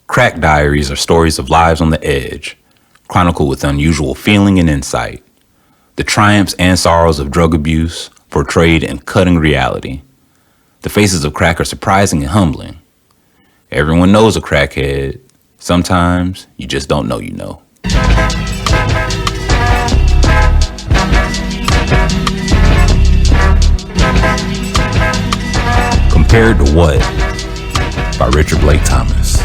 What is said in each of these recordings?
Crack diaries are stories of lives on the edge, chronicled with unusual feeling and insight. The triumphs and sorrows of drug abuse, portrayed in cutting reality. The faces of crack are surprising and humbling. Everyone knows a crackhead. Sometimes you just don't know you know. Compared to What? By Richard Blake Thomas.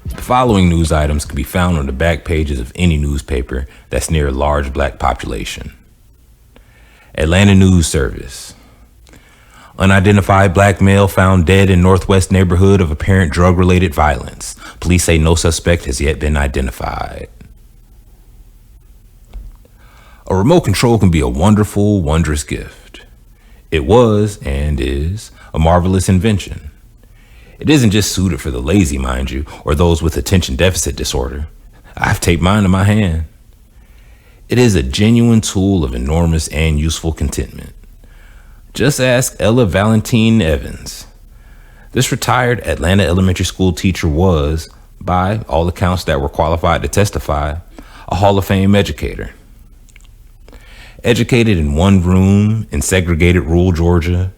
The following news items can be found on the back pages of any newspaper that's near a large black population. Atlanta News Service. Unidentified black male found dead in northwest neighborhood of apparent drug-related violence. Police say no suspect has yet been identified. A remote control can be a wonderful, wondrous gift. It was, and is, a marvelous invention. It isn't just suited for the lazy, mind you, or those with attention deficit disorder. I've taped mine to my hand. It is a genuine tool of enormous and useful contentment. Just ask Ella Valentine Evans. This retired Atlanta elementary school teacher was, by all accounts that were qualified to testify, a Hall of Fame educator. Educated in one room in segregated rural Georgia,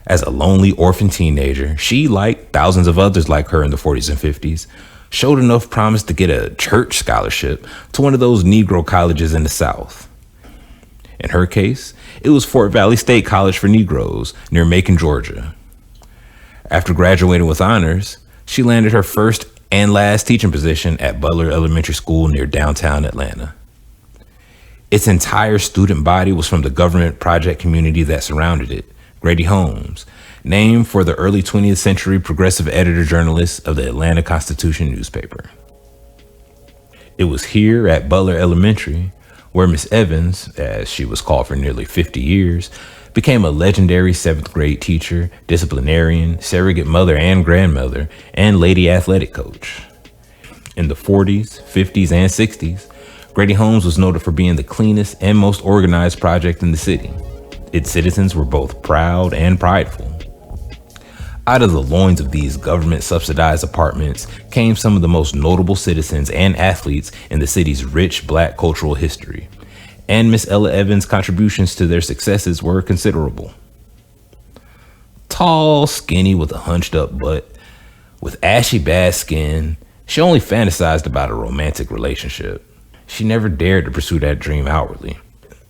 as a lonely orphan teenager, she, like thousands of others like her in the 40s and 50s, showed enough promise to get a church scholarship to one of those Negro colleges in the South. In her case, it was Fort Valley State College for Negroes near Macon, Georgia. After graduating with honors, she landed her first and last teaching position at Butler Elementary School near downtown Atlanta. Its entire student body was from the government project community that surrounded it, Grady Holmes, named for the early 20th century progressive editor-journalist of the Atlanta Constitution newspaper. It was here at Butler Elementary where Miss Evans, as she was called for nearly 50 years, became a legendary 7th grade teacher, disciplinarian, surrogate mother and grandmother, and lady athletic coach. In the 40s, 50s, and 60s, Grady Holmes was noted for being the cleanest and most organized project in the city. Its citizens were both proud and prideful. Out of the loins of these government-subsidized apartments came some of the most notable citizens and athletes in the city's rich black cultural history, and Miss Ella Evans' contributions to their successes were considerable. Tall, skinny with a hunched-up butt, with ashy bad skin, she only fantasized about a romantic relationship. She never dared to pursue that dream outwardly.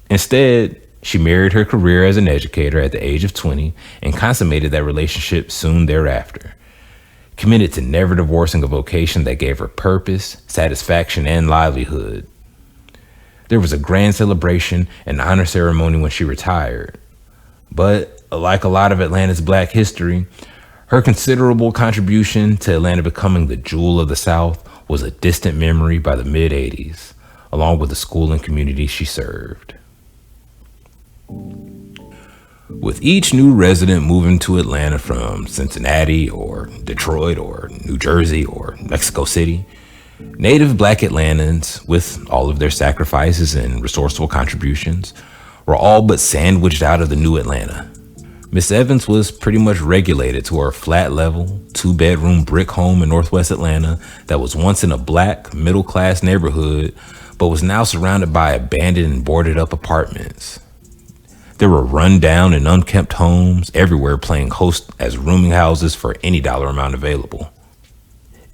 Instead, she married her career as an educator at the age of 20 and consummated that relationship soon thereafter, committed to never divorcing a vocation that gave her purpose, satisfaction, and livelihood. There was a grand celebration and honor ceremony when she retired. But like a lot of Atlanta's black history, her considerable contribution to Atlanta becoming the jewel of the South was a distant memory by the mid-'80s, along with the school and community she served. With each new resident moving to Atlanta from Cincinnati or Detroit or New Jersey or Mexico City, native Black Atlantans, with all of their sacrifices and resourceful contributions, were all but sandwiched out of the new Atlanta. Miss Evans was pretty much regulated to her flat-level, 2-bedroom brick home in Northwest Atlanta that was once in a black, middle-class neighborhood, but was now surrounded by abandoned and boarded-up apartments. There were run-down and unkempt homes everywhere playing host as rooming houses for any dollar amount available.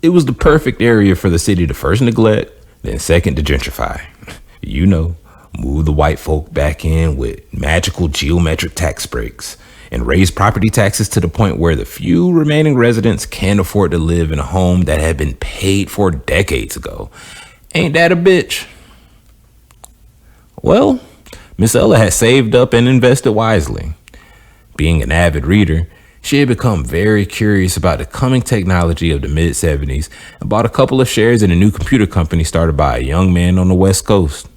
It was the perfect area for the city to first neglect, then second to gentrify. You know, move the white folk back in with magical geometric tax breaks and raise property taxes to the point where the few remaining residents can't afford to live in a home that had been paid for decades ago. Ain't that a bitch? Well, Miss Ella had saved up and invested wisely. Being an avid reader, she had become very curious about the coming technology of the mid-'70s and bought a couple of shares in a new computer company started by a young man on the West Coast.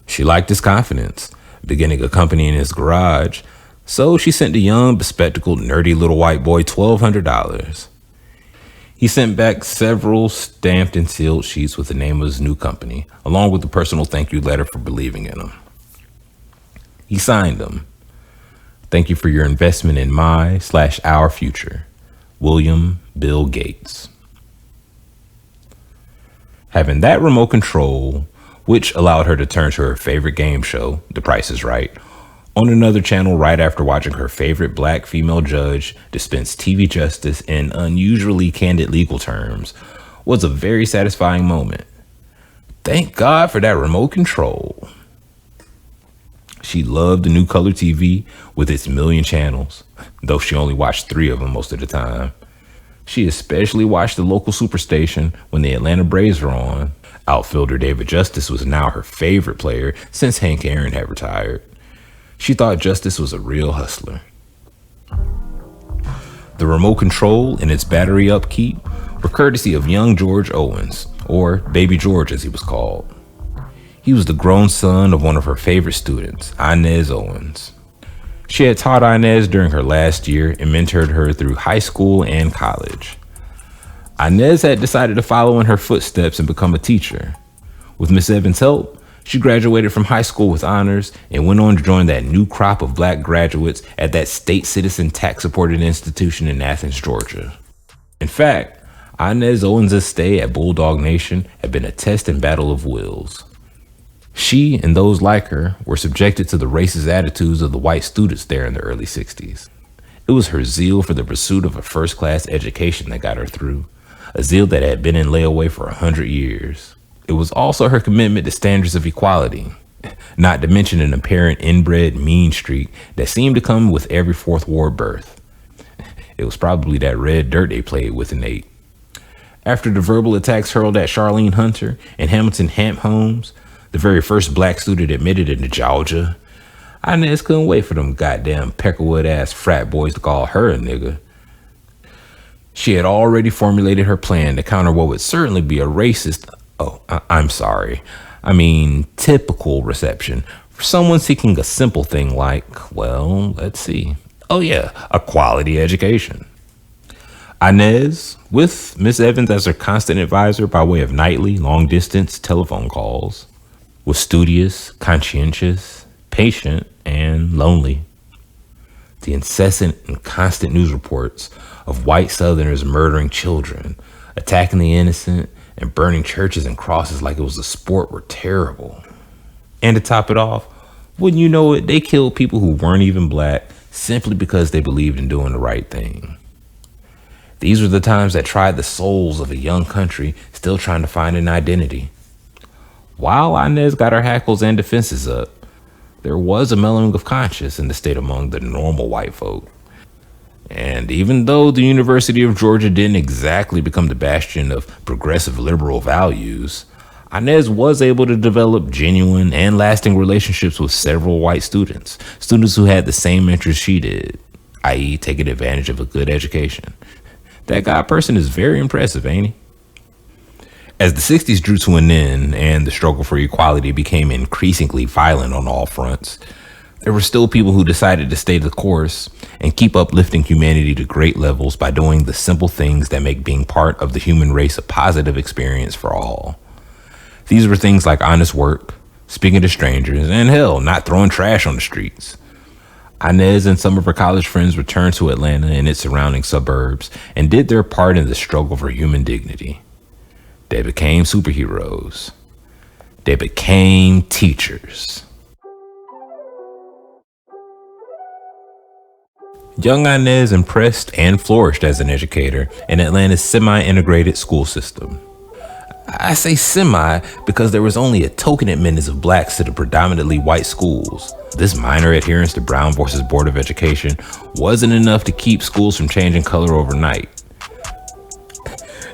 She liked his confidence, beginning a company in his garage, so she sent the young, bespectacled, nerdy little white boy $1,200. He sent back several stamped and sealed sheets with the name of his new company, along with a personal thank you letter for believing in him. He signed them. Thank you for your investment in my/our future. William Bill Gates. Having that remote control, which allowed her to turn to her favorite game show, The Price is Right, on another channel right after watching her favorite black female judge dispense TV justice in unusually candid legal terms, was a very satisfying moment. Thank God for that remote control. She loved the new color TV with its million channels, though she only watched 3 of them most of the time. She especially watched the local superstation when the Atlanta Braves were on. Outfielder David Justice was now her favorite player since Hank Aaron had retired. She thought Justice was a real hustler. The remote control and its battery upkeep were courtesy of young George Owens, or Baby George as he was called. He was the grown son of one of her favorite students, Inez Owens. She had taught Inez during her last year and mentored her through high school and college. Inez had decided to follow in her footsteps and become a teacher. With Miss Evans' help, she graduated from high school with honors and went on to join that new crop of black graduates at that state citizen tax-supported institution in Athens, Georgia. In fact, Inez Owens' stay at Bulldog Nation had been a test and battle of wills. She and those like her were subjected to the racist attitudes of the white students there in the early 60s. It was her zeal for the pursuit of a first-class education that got her through, a zeal that had been in layaway for 100 years. It was also her commitment to standards of equality, not to mention an apparent inbred mean streak that seemed to come with every Fourth Ward birth. It was probably that red dirt they played with in 8. After the verbal attacks hurled at Charlene Hunter and Hamilton Hamp Holmes, the very first black student admitted into Georgia, Inez couldn't wait for them goddamn Peckerwood-ass frat boys to call her a nigga. She had already formulated her plan to counter what would certainly be a racist, typical reception for someone seeking a simple thing like, a quality education. Inez, with Miss Evans as her constant advisor by way of nightly, long-distance telephone calls, was studious, conscientious, patient, and lonely. The incessant and constant news reports of white Southerners murdering children, attacking the innocent, and burning churches and crosses like it was a sport were terrible. And to top it off, wouldn't you know it, they killed people who weren't even black simply because they believed in doing the right thing. These were the times that tried the souls of a young country still trying to find an identity. While Inez got her hackles and defenses up, there was a mellowing of conscience in the state among the normal white folk. And even though the University of Georgia didn't exactly become the bastion of progressive liberal values, Inez was able to develop genuine and lasting relationships with several white students who had the same interests she did, i.e. taking advantage of a good education. That guy person is very impressive, ain't he? As the 60s drew to an end and the struggle for equality became increasingly violent on all fronts, there were still people who decided to stay the course and keep uplifting humanity to great levels by doing the simple things that make being part of the human race a positive experience for all. These were things like honest work, speaking to strangers, and hell, not throwing trash on the streets. Inez and some of her college friends returned to Atlanta and its surrounding suburbs and did their part in the struggle for human dignity. They became superheroes. They became teachers. Young Inez impressed and flourished as an educator in Atlanta's semi-integrated school system. I say semi because there was only a token admittance of blacks to the predominantly white schools. This minor adherence to Brown versus Board of Education wasn't enough to keep schools from changing color overnight.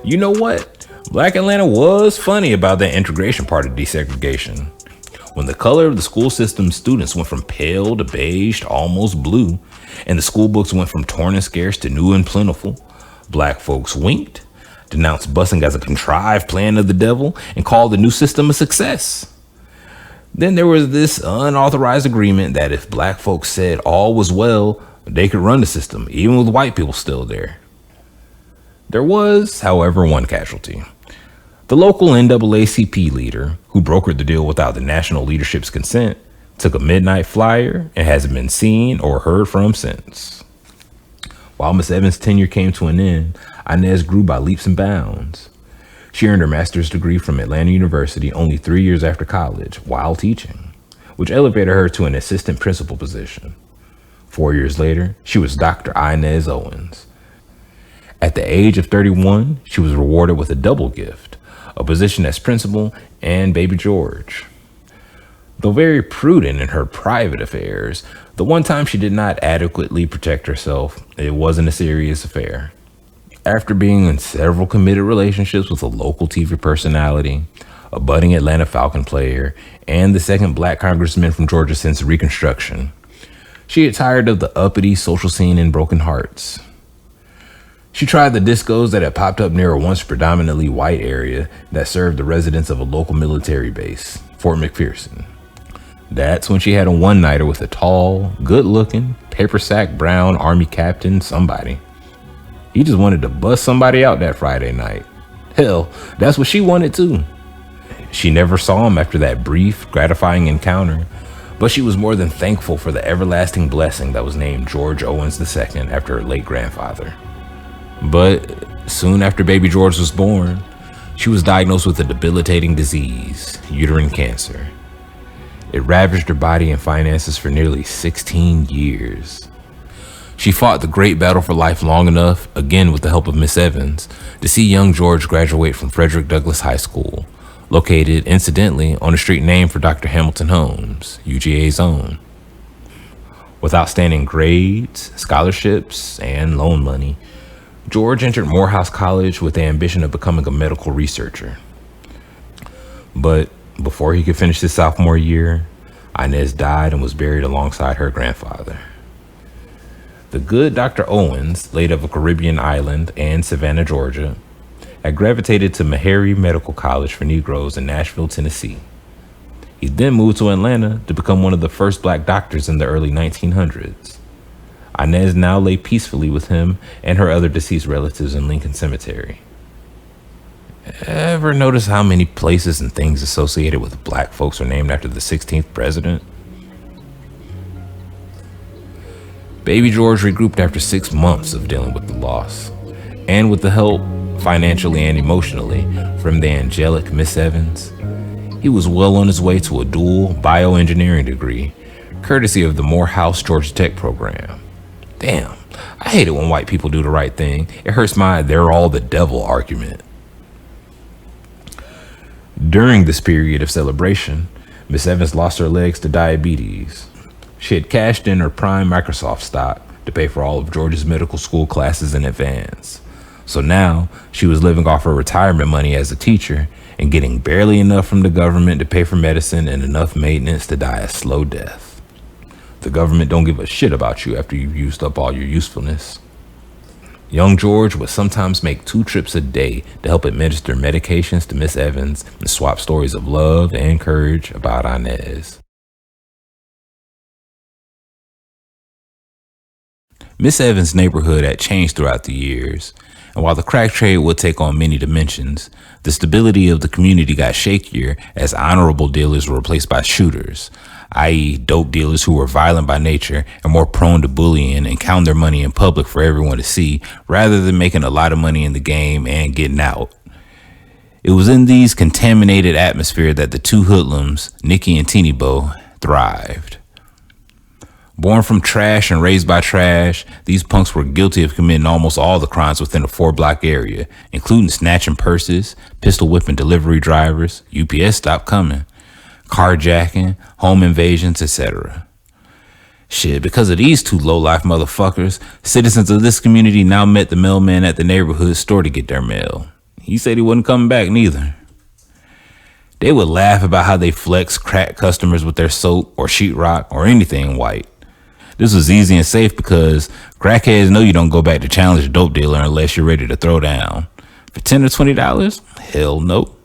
You know what? Black Atlanta was funny about that integration part of desegregation. When the color of the school system students went from pale to beige to almost blue, and the school books went from torn and scarce to new and plentiful, black folks winked, denounced busing as a contrived plan of the devil, and called the new system a success. Then there was this unauthorized agreement that if black folks said all was well, they could run the system, even with white people still there. There was, however, one casualty. The local NAACP leader, who brokered the deal without the national leadership's consent, took a midnight flyer, and hasn't been seen or heard from since. While Miss Evans' tenure came to an end, Inez grew by leaps and bounds. She earned her master's degree from Atlanta University only 3 years after college while teaching, which elevated her to an assistant principal position. 4 years later, she was Dr. Inez Owens. At the age of 31, she was rewarded with a double gift, a position as principal and baby George. Though very prudent in her private affairs, the one time she did not adequately protect herself, it wasn't a serious affair. After being in several committed relationships with a local TV personality, a budding Atlanta Falcon player, and the second black congressman from Georgia since Reconstruction, she had tired of the uppity social scene and broken hearts. She tried the discos that had popped up near a once predominantly white area that served the residents of a local military base, Fort McPherson. That's when she had a one-nighter with a tall, good-looking, paper-sack brown Army captain somebody. He just wanted to bust somebody out that Friday night. Hell, that's what she wanted too. She never saw him after that brief, gratifying encounter, but she was more than thankful for the everlasting blessing that was named George Owens II after her late grandfather. But soon after baby George was born, she was diagnosed with a debilitating disease, uterine cancer. It ravaged her body and finances for nearly 16 years. She fought the great battle for life long enough, again with the help of Miss Evans, to see young George graduate from Frederick Douglass High School, located, incidentally, on a street named for Dr. Hamilton Holmes, UGA's own. With outstanding grades, scholarships, and loan money, George entered Morehouse College with the ambition of becoming a medical researcher. But before he could finish his sophomore year, Inez died and was buried alongside her grandfather. The good Dr. Owens, late of a Caribbean island and Savannah, Georgia, had gravitated to Meharry Medical College for Negroes in Nashville, Tennessee. He then moved to Atlanta to become one of the first black doctors in the early 1900s. Inez now lay peacefully with him and her other deceased relatives in Lincoln Cemetery. Ever notice how many places and things associated with black folks are named after the 16th president? Baby George regrouped after 6 months of dealing with the loss, and with the help, financially and emotionally, from the angelic Miss Evans. He was well on his way to a dual bioengineering degree, courtesy of the Morehouse Georgia Tech program. Damn, I hate it when white people do the right thing. It hurts my "they're all the devil" argument. During this period of celebration, Miss Evans lost her legs to diabetes. She had cashed in her prime Microsoft stock to pay for all of George's medical school classes in advance. So now she was living off her retirement money as a teacher and getting barely enough from the government to pay for medicine and enough maintenance to die a slow death. The government don't give a shit about you after you've used up all your usefulness. Young George would sometimes make 2 trips a day to help administer medications to Miss Evans and swap stories of love and courage about Inez. Miss Evans' neighborhood had changed throughout the years, and while the crack trade would take on many dimensions, the stability of the community got shakier as honorable dealers were replaced by shooters, i.e. dope dealers who were violent by nature and more prone to bullying and counting their money in public for everyone to see, rather than making a lot of money in the game and getting out. It was in these contaminated atmosphere that the 2 hoodlums, Nikki and Teeny Bo, thrived. Born from trash and raised by trash, these punks were guilty of committing almost all the crimes within a 4-block area, including snatching purses, pistol whipping delivery drivers, UPS stopped coming, carjacking, home invasions, etc. Shit, because of these 2 low-life motherfuckers, citizens of this community now met the mailman at the neighborhood store to get their mail. He said he wasn't coming back neither. They would laugh about how they flex crack customers with their soap or sheetrock or anything white. This was easy and safe because crackheads know you don't go back to challenge a dope dealer unless you're ready to throw down. For $10 or $20? Hell no.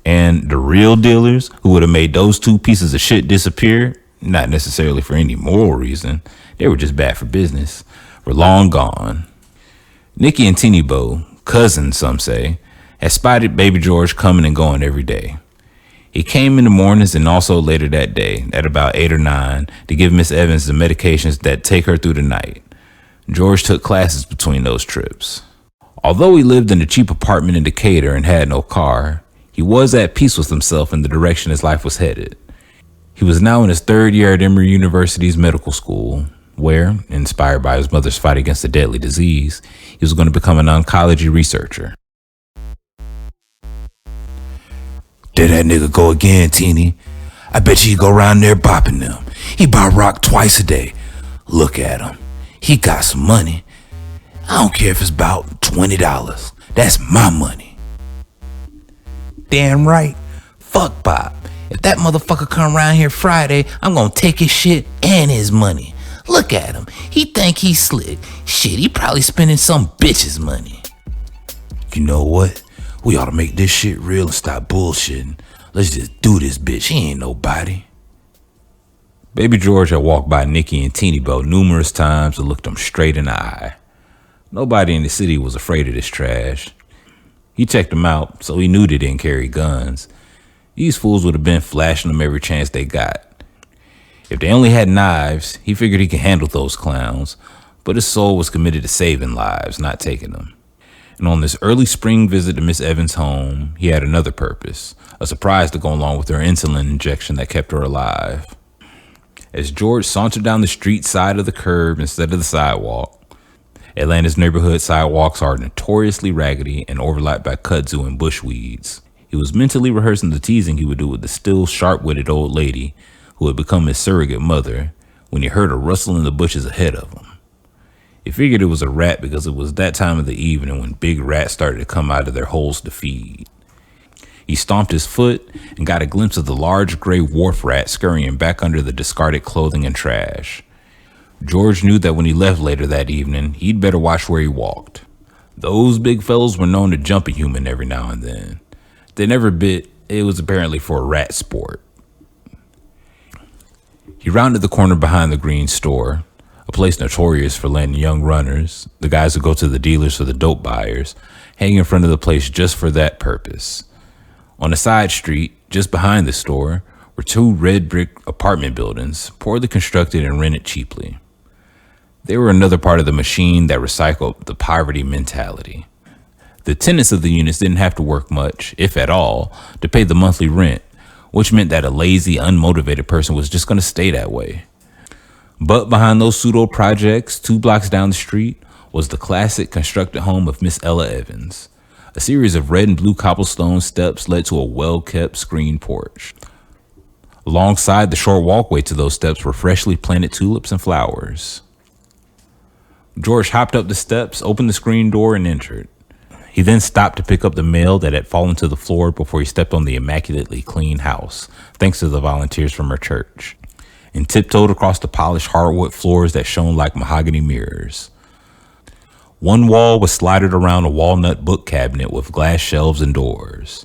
And the real dealers who would have made those 2 pieces of shit disappear, not necessarily for any moral reason, they were just bad for business, were long gone. Nikki and Teeny Bo, cousins some say, had spotted baby George coming and going every day. He came in the mornings and also later that day, at about 8 or 9, to give Miss Evans the medications that take her through the night. George took classes between those trips. Although he lived in a cheap apartment in Decatur and had no car, he was at peace with himself and the direction his life was headed. He was now in his third year at Emory University's medical school, where, inspired by his mother's fight against a deadly disease, he was going to become an oncology researcher. There that nigga go again, Teeny. I bet you he go around there bopping them. He buy rock twice a day. Look at him. He got some money. I don't care if it's about $20. That's my money. Damn right. Fuck Bob. If that motherfucker come around here Friday, I'm gonna take his shit and his money. Look at him. He think he's slick. Shit, he probably spending some bitch's money. You know what? We ought to make this shit real and stop bullshitting. Let's just do this, bitch. He ain't nobody. Baby George had walked by Nikki and Teeny Bo numerous times and looked them straight in the eye. Nobody in the city was afraid of this trash. He checked them out, so he knew they didn't carry guns. These fools would have been flashing them every chance they got. If they only had knives, he figured he could handle those clowns, but his soul was committed to saving lives, not taking them. And on this early spring visit to Miss Evans' home, he had another purpose, a surprise to go along with her insulin injection that kept her alive. As George sauntered down the street side of the curb instead of the sidewalk, Atlanta's neighborhood sidewalks are notoriously raggedy and overlapped by kudzu and bush weeds. He was mentally rehearsing the teasing he would do with the still sharp-witted old lady who had become his surrogate mother when he heard a rustle in the bushes ahead of him. He figured it was a rat because it was that time of the evening when big rats started to come out of their holes to feed. He stomped his foot and got a glimpse of the large gray wharf rat scurrying back under the discarded clothing and trash. George knew that when he left later that evening, he'd better watch where he walked. Those big fellows were known to jump a human every now and then. They never bit. It was apparently for a rat sport. He rounded the corner behind the green store, a place notorious for letting young runners, the guys who go to the dealers for the dope buyers, hang in front of the place just for that purpose. On a side street, just behind the store, were two red brick apartment buildings, poorly constructed and rented cheaply. They were another part of the machine that recycled the poverty mentality. The tenants of the units didn't have to work much, if at all, to pay the monthly rent, which meant that a lazy, unmotivated person was just going to stay that way. But behind those pseudo projects, 2 blocks down the street, was the classic constructed home of Miss Ella Evans. A series of red and blue cobblestone steps led to a well-kept screened porch. Alongside the short walkway to those steps were freshly planted tulips and flowers. George hopped up the steps, opened the screen door, and entered. He then stopped to pick up the mail that had fallen to the floor before he stepped on the immaculately clean house, thanks to the volunteers from her church, and tiptoed across the polished hardwood floors that shone like mahogany mirrors. One wall was slided around a walnut book cabinet with glass shelves and doors.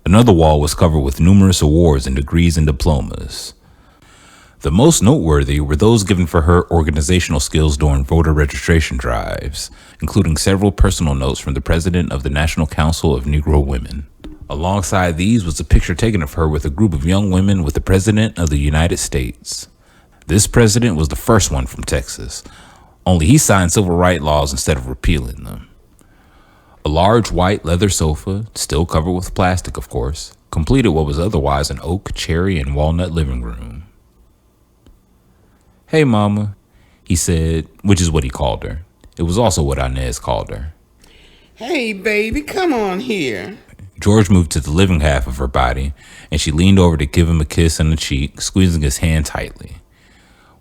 Another wall was covered with numerous awards and degrees and diplomas. The most noteworthy were those given for her organizational skills during voter registration drives, including several personal notes from the president of the National Council of Negro Women. Alongside these was a picture taken of her with a group of young women with the President of the United States. This president was the first one from Texas, only he signed civil rights laws instead of repealing them. A large white leather sofa, still covered with plastic of course, completed what was otherwise an oak, cherry, and walnut living room. "Hey, Mama," he said, which is what he called her. It was also what Inez called her. "Hey, baby, come on here." George moved to the living half of her body, and she leaned over to give him a kiss on the cheek, squeezing his hand tightly.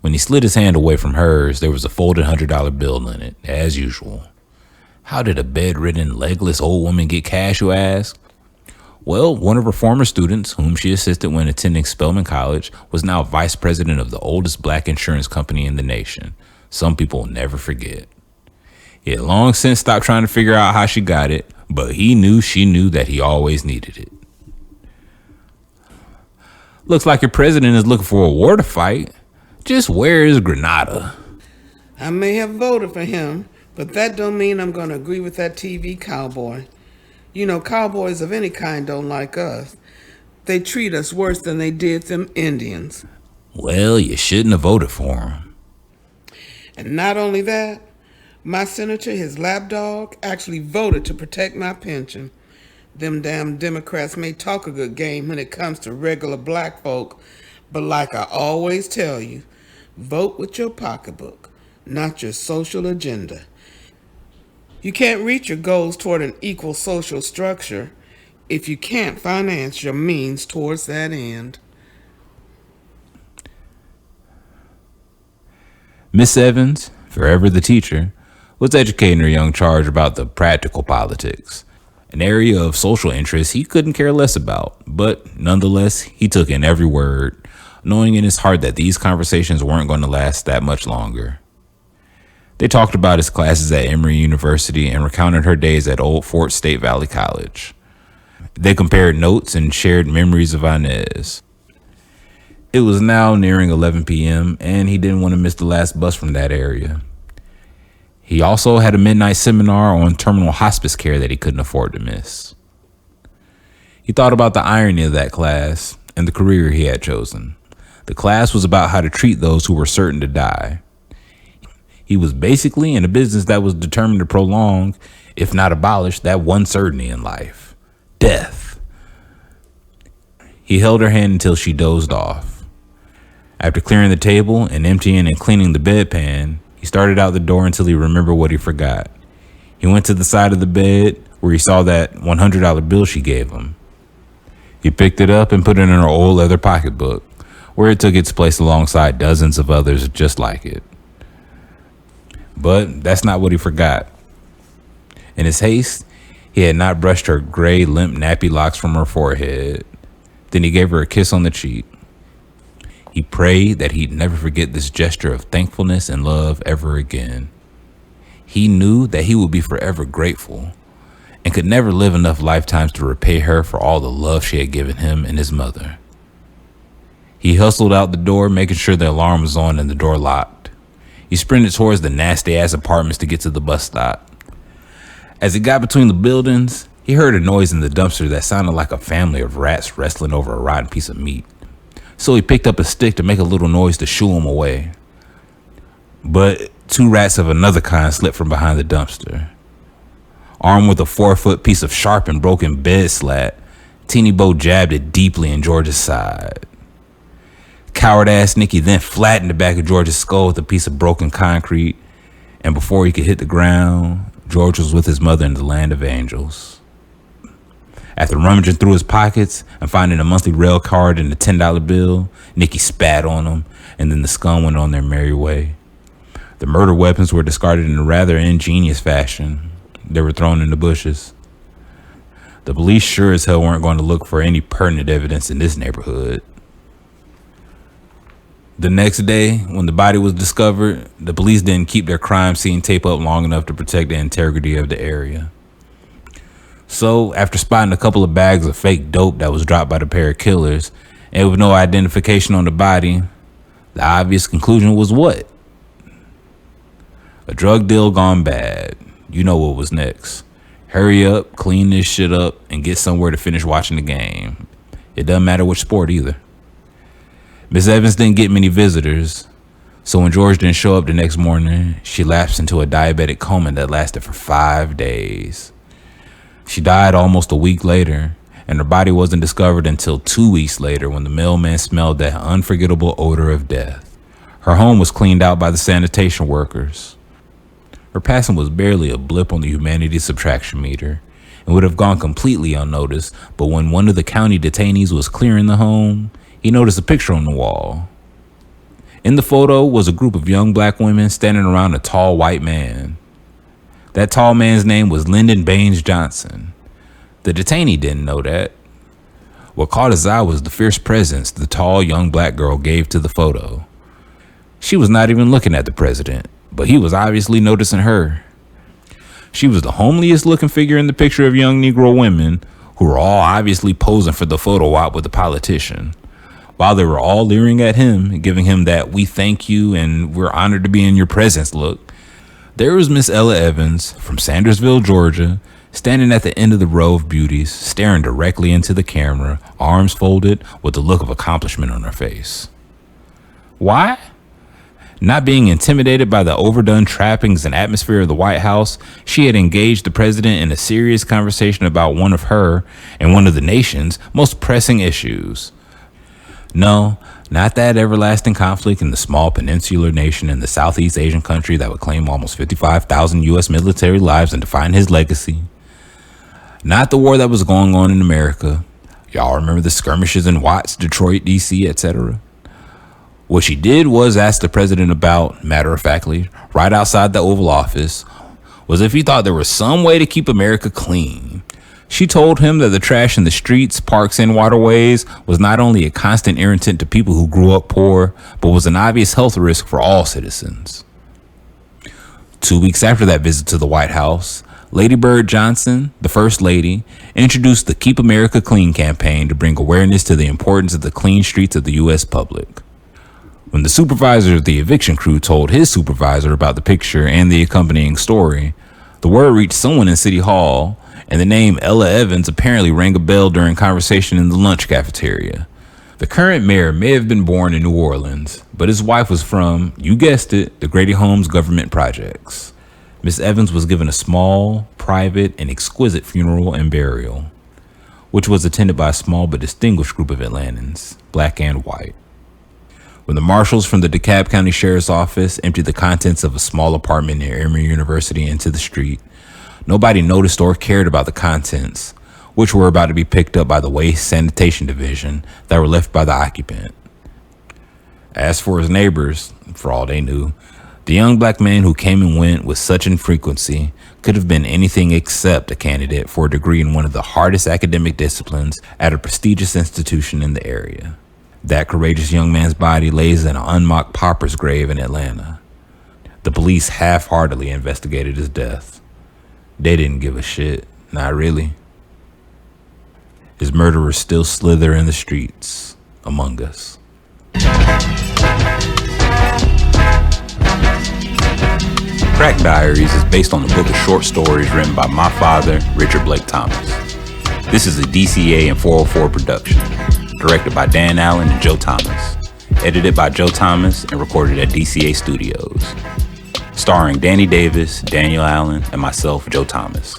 When he slid his hand away from hers, there was a folded $100 bill in it, as usual. How did a bedridden, legless old woman get cash, you ask? Well, one of her former students, whom she assisted when attending Spelman College, was now vice president of the oldest black insurance company in the nation. Some people never forget. He had long since stopped trying to figure out how she got it, but he knew she knew that he always needed it. "Looks like your president is looking for a war to fight. Just where is Grenada?" I may have voted for him, but that don't mean I'm going to agree with that TV cowboy. You know, cowboys of any kind don't like us. They treat us worse than they did them Indians. Well, you shouldn't have voted for him. And not only that, my senator, his lapdog, actually voted to protect my pension. Them damn Democrats may talk a good game when it comes to regular black folk, but like I always tell you, vote with your pocketbook, not your social agenda. You can't reach your goals toward an equal social structure if you can't finance your means towards that end. Miss Evans, forever the teacher, was educating her young charge about the practical politics, an area of social interest he couldn't care less about, but nonetheless, he took in every word, knowing in his heart that these conversations weren't going to last that much longer. They talked about his classes at Emory University and recounted her days at Old Fort State Valley College. They compared notes and shared memories of Inez. It was now nearing 11 p.m., and he didn't want to miss the last bus from that area. He also had a midnight seminar on terminal hospice care that he couldn't afford to miss. He thought about the irony of that class and the career he had chosen. The class was about how to treat those who were certain to die. He was basically in a business that was determined to prolong, if not abolish, that one certainty in life: death. He held her hand until she dozed off. After clearing the table and emptying and cleaning the bedpan, he started out the door until he remembered what he forgot. He went to the side of the bed where he saw that $100 bill she gave him. He picked it up and put it in her old leather pocketbook, where it took its place alongside dozens of others just like it. But that's not what he forgot. In his haste, he had not brushed her gray, limp, nappy locks from her forehead. Then he gave her a kiss on the cheek. He prayed that he'd never forget this gesture of thankfulness and love ever again. He knew that he would be forever grateful and could never live enough lifetimes to repay her for all the love she had given him and his mother. He hustled out the door, making sure the alarm was on and the door locked. He sprinted towards the nasty-ass apartments to get to the bus stop. As he got between the buildings, he heard a noise in the dumpster that sounded like a family of rats wrestling over a rotten piece of meat. So he picked up a stick to make a little noise to shoo them away. But two rats of another kind slipped from behind the dumpster. Armed with a 4-foot piece of sharp and broken bed slat, Teeny Bo jabbed it deeply in George's side. Coward-ass Nikki then flattened the back of George's skull with a piece of broken concrete, and before he could hit the ground, George was with his mother in the land of angels. After rummaging through his pockets and finding a monthly rail card and a $10 bill, Nikki spat on him, and then the scum went on their merry way. The murder weapons were discarded in a rather ingenious fashion. They were thrown in the bushes. The police sure as hell weren't going to look for any pertinent evidence in this neighborhood. The next day, when the body was discovered, the police didn't keep their crime scene tape up long enough to protect the integrity of the area. So, after spotting a couple of bags of fake dope that was dropped by the pair of killers, and with no identification on the body, the obvious conclusion was what? A drug deal gone bad. You know what was next. Hurry up, clean this shit up, and get somewhere to finish watching the game. It doesn't matter which sport either. Miss Evans didn't get many visitors, so when George didn't show up the next morning, she lapsed into a diabetic coma that lasted for 5 days. She died almost a week later, and her body wasn't discovered until 2 weeks later when the mailman smelled that unforgettable odor of death. Her home was cleaned out by the sanitation workers. Her passing was barely a blip on the humanity subtraction meter and would have gone completely unnoticed, but when one of the county detainees was clearing the home, he noticed a picture on the wall. In the photo was a group of young black women standing around a tall white man. That tall man's name was Lyndon Baines Johnson. The detainee didn't know that. What caught his eye was the fierce presence the tall young black girl gave to the photo. She was not even looking at the president, but he was obviously noticing her. She was the homeliest looking figure in the picture of young Negro women who were all obviously posing for the photo op with the politician. While they were all leering at him, giving him that "we thank you and we're honored to be in your presence" look, there was Miss Ella Evans from Sandersville, Georgia, standing at the end of the row of beauties, staring directly into the camera, arms folded, with the look of accomplishment on her face. Why? Not being intimidated by the overdone trappings and atmosphere of the White House, she had engaged the president in a serious conversation about one of her and one of the nation's most pressing issues. No, not that everlasting conflict in the small peninsular nation in the Southeast Asian country that would claim almost 55,000 U.S. military lives and define his legacy. Not the war that was going on in America. Y'all remember the skirmishes in Watts, Detroit, D.C., etc.? What she did was ask the president about, matter-of-factly, right outside the Oval Office, was if he thought there was some way to keep America clean. She told him that the trash in the streets, parks, and waterways was not only a constant irritant to people who grew up poor, but was an obvious health risk for all citizens. 2 weeks after that visit to the White House, Lady Bird Johnson, the First Lady, introduced the Keep America Clean campaign to bring awareness to the importance of the clean streets of the U.S. public. When the supervisor of the eviction crew told his supervisor about the picture and the accompanying story, the word reached someone in City Hall, and the name Ella Evans apparently rang a bell during conversation in the lunch cafeteria. The current mayor may have been born in New Orleans, but his wife was from, you guessed it, the Grady Holmes Government Projects. Miss Evans was given a small, private, and exquisite funeral and burial, which was attended by a small but distinguished group of Atlantans, black and white. When the marshals from the DeKalb County Sheriff's Office emptied the contents of a small apartment near Emory University into the street, nobody noticed or cared about the contents, which were about to be picked up by the Waste Sanitation Division that were left by the occupant. As for his neighbors, for all they knew, the young black man who came and went with such infrequency could have been anything except a candidate for a degree in one of the hardest academic disciplines at a prestigious institution in the area. That courageous young man's body lays in an unmarked pauper's grave in Atlanta. The police half-heartedly investigated his death. They didn't give a shit, not really. His murderers still slither in the streets among us. Crack Diaries is based on a book of short stories written by my father, Richard Blake Thomas. This is a DCA and 404 production. Directed by Dan Allen and Joe Thomas. Edited by Joe Thomas and recorded at DCA Studios. Starring Danny Davis, Daniel Allen, and myself, Joe Thomas.